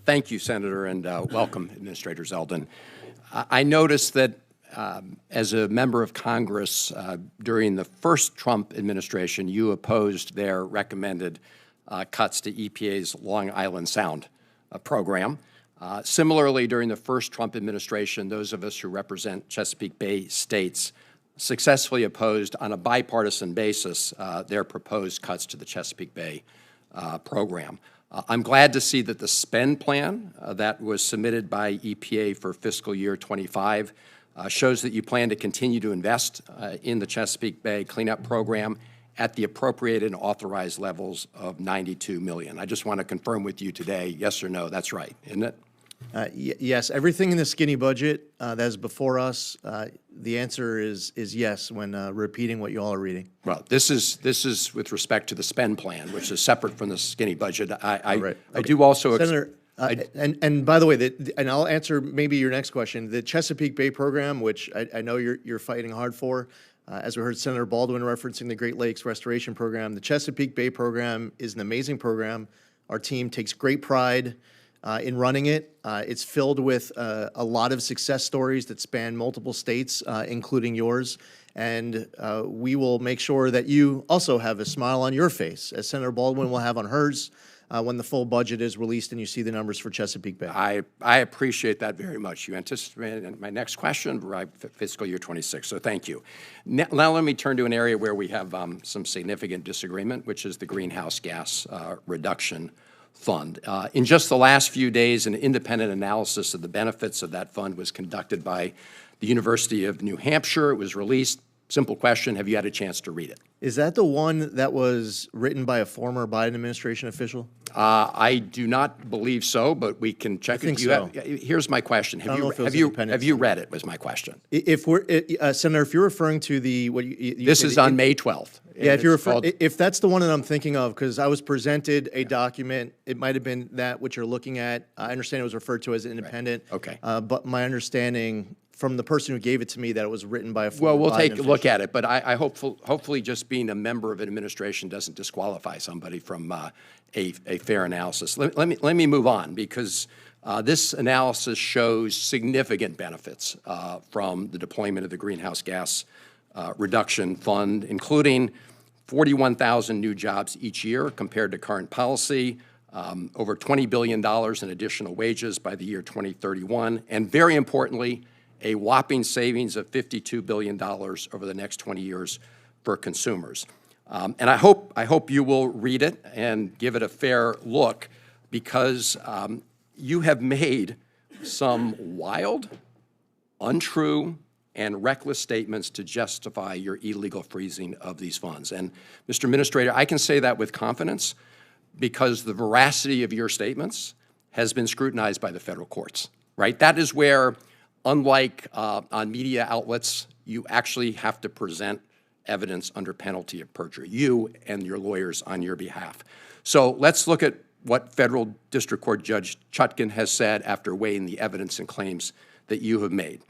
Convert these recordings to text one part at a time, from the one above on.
Thank you, Senator, and welcome, Administrator Zeldin. I noticed that as a member of Congress during the first Trump administration, you opposed their recommended cuts to EPA's Long Island Sound program. Similarly, during the first Trump administration, those of us who represent Chesapeake Bay states successfully opposed on a bipartisan basis their proposed cuts to the Chesapeake Bay program. I'm glad to see that the spend plan that was submitted by EPA for fiscal year 25 shows that you plan to continue to invest in the Chesapeake Bay cleanup program at the appropriated and authorized levels of $92 million. I just want to confirm with you today, yes or no, that's right, isn't it? Yes, everything in the skinny budget that is before us, the answer is yes when repeating what you all are reading. Well, this is with respect to the spend plan, which is separate from the skinny budget. I do also, Senator, and by the way, and I'll answer maybe your next question. The Chesapeake Bay program, which I know you're fighting hard for, as we heard Senator Baldwin referencing the Great Lakes Restoration Program, the Chesapeake Bay program is an amazing program. Our team takes great pride in running it. It's filled with a lot of success stories that span multiple states, including yours. And we will make sure that you also have a smile on your face, as Senator Baldwin will have on hers when the full budget is released and you see the numbers for Chesapeake Bay. I appreciate that very much. You anticipated my next question, fiscal year 26, so thank you. Now let me turn to an area where we have some significant disagreement, which is the greenhouse gas reduction fund. In just the last few days, an independent analysis of the benefits of that fund was conducted by the University of New Hampshire. It was released. Simple question, have you had a chance to read it? Is that the one that was written by a former Biden administration official? I do not believe so, but we can check. I think so. Here's my question: Have you read it? Was my question. If we're Senator, if you're referring to the this is on May 12th. Yeah, if that's the one that I'm thinking of, because I was presented a document, it might have been that which you're looking at. I understand it was referred to as independent. Right. Okay. But my understanding from the person who gave it to me that it was written by a former we'll Biden take a official. look at it, but I hopefully just being a member of an administration doesn't disqualify somebody from a fair analysis. Let me move on, because this analysis shows significant benefits from the deployment of the greenhouse gas reduction fund, including 41,000 new jobs each year compared to current policy, over $20 billion in additional wages by the year 2031, and very importantly, a whopping savings of $52 billion over the next 20 years for consumers. And I hope you will read it and give it a fair look, because you have made some wild, untrue, and reckless statements to justify your illegal freezing of these funds. And, Mr. Administrator, I can say that with confidence because the veracity of your statements has been scrutinized by the federal courts, right? That is where, unlike on media outlets, you actually have to present evidence under penalty of perjury, you and your lawyers on your behalf. So let's look at what Federal District Court Judge Chutkan has said after weighing the evidence and claims that you have made.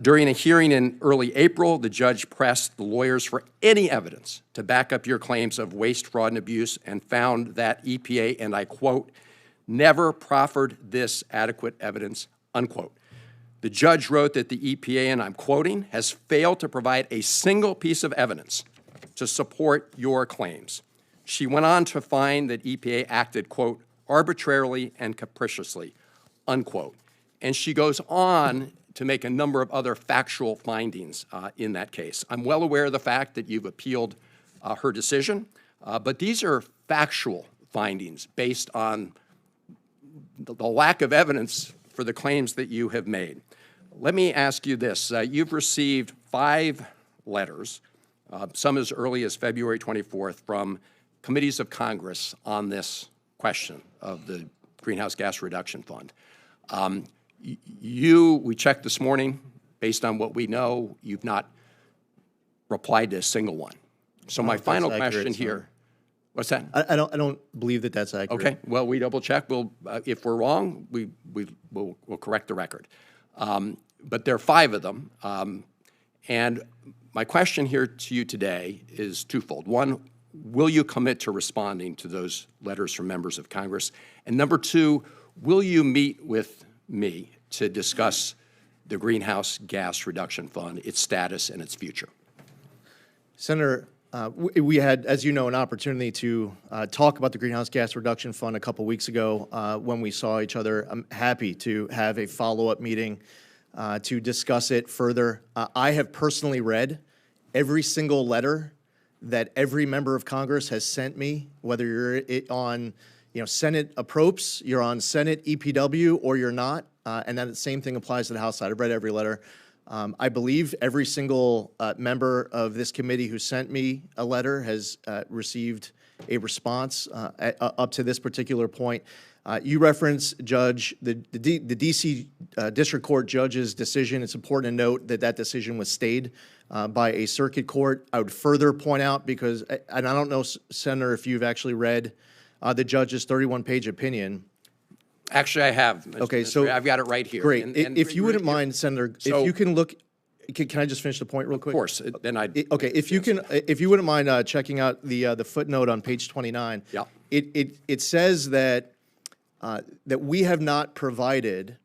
During a hearing in early April, the judge pressed the lawyers for any evidence to back up your claims of waste, fraud, and abuse, and found that EPA, and I quote, never proffered this adequate evidence, unquote. The judge wrote that the EPA, and I'm quoting, has failed to provide a single piece of evidence to support your claims. She went on to find that EPA acted, quote, arbitrarily and capriciously, unquote. And she goes on to make a number of other factual findings in that case. I'm well aware of the fact that you've appealed her decision, but these are factual findings based on the lack of evidence for the claims that you have made. Let me ask you this. You've received 5 letters, some as early as February 24th, from committees of Congress on this question of the Greenhouse Gas Reduction Fund. We checked this morning, based on what we know, you've not replied to a single one. So my final question here, what's that? I don't believe that that's accurate. Okay, well, we double check. We'll, if we're wrong, we'll correct the record. But there are 5 of them. And my question here to you today is twofold. One, will you commit to responding to those letters from members of Congress? And number 2, Will you meet with me to discuss the Greenhouse Gas Reduction Fund, its status, and its future? Senator, we had, as you know, an opportunity to talk about the Greenhouse Gas Reduction Fund a couple weeks ago when we saw each other. I'm happy to have a follow-up meeting to discuss it further. I have personally read every single letter that every member of Congress has sent me, whether you're on Senate Appropriations, you're on Senate EPW, or you're not, and then the same thing applies to the House side. I've read every letter. I believe every single member of this committee who sent me a letter has received a response up to this particular point. You reference, Judge, the D.C. District Court judge's decision. It's important to note that that decision was stayed by a circuit court. I would further point out, because, and I don't know, Senator, if you've actually read the judge's 31-page opinion. Actually, I have. Mr. Okay, so I've got it right here. Great. And if you wouldn't mind, Senator, if you can look, can I just finish the point real quick? Of course. Then Okay, if you can, if you wouldn't mind checking out the footnote on page 29. Yeah. It says that that we have not provided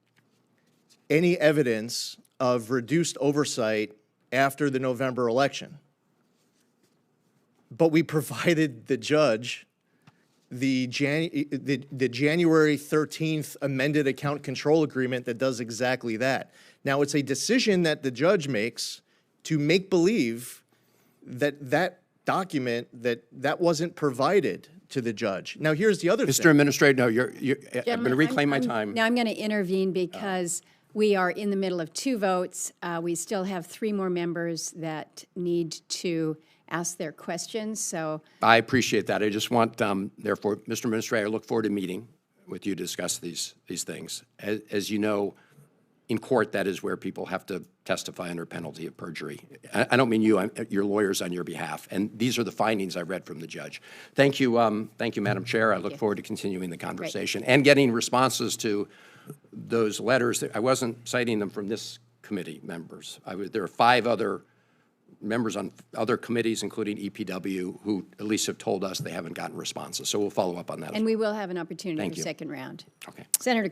any evidence of reduced oversight after the November election, but we provided the judge the January 13th amended account control agreement that does exactly that. Now, it's a decision that the judge makes to make believe that that document, that wasn't provided to the judge. Now, here's the other thing. Mr. Administrator, no, I'm going to reclaim my time. Now I'm going to intervene because we are in the middle of 2 votes. We still have 3 more members that need to ask their questions, so. I appreciate that. I just want, therefore, Mr. Administrator, I look forward to meeting with you to discuss these things. As you know, in court, that is where people have to testify under penalty of perjury. I don't mean you, your lawyers on your behalf. And these are the findings I read from the judge. Thank you, Madam Chair. I look forward to continuing the conversation and getting responses to those letters. I wasn't citing them from this committee members. There are 5 other members on other committees, including EPW, who at least have told us they haven't gotten responses. So we'll follow up on that. And we will have an opportunity Thank for you. second round. Okay. Senator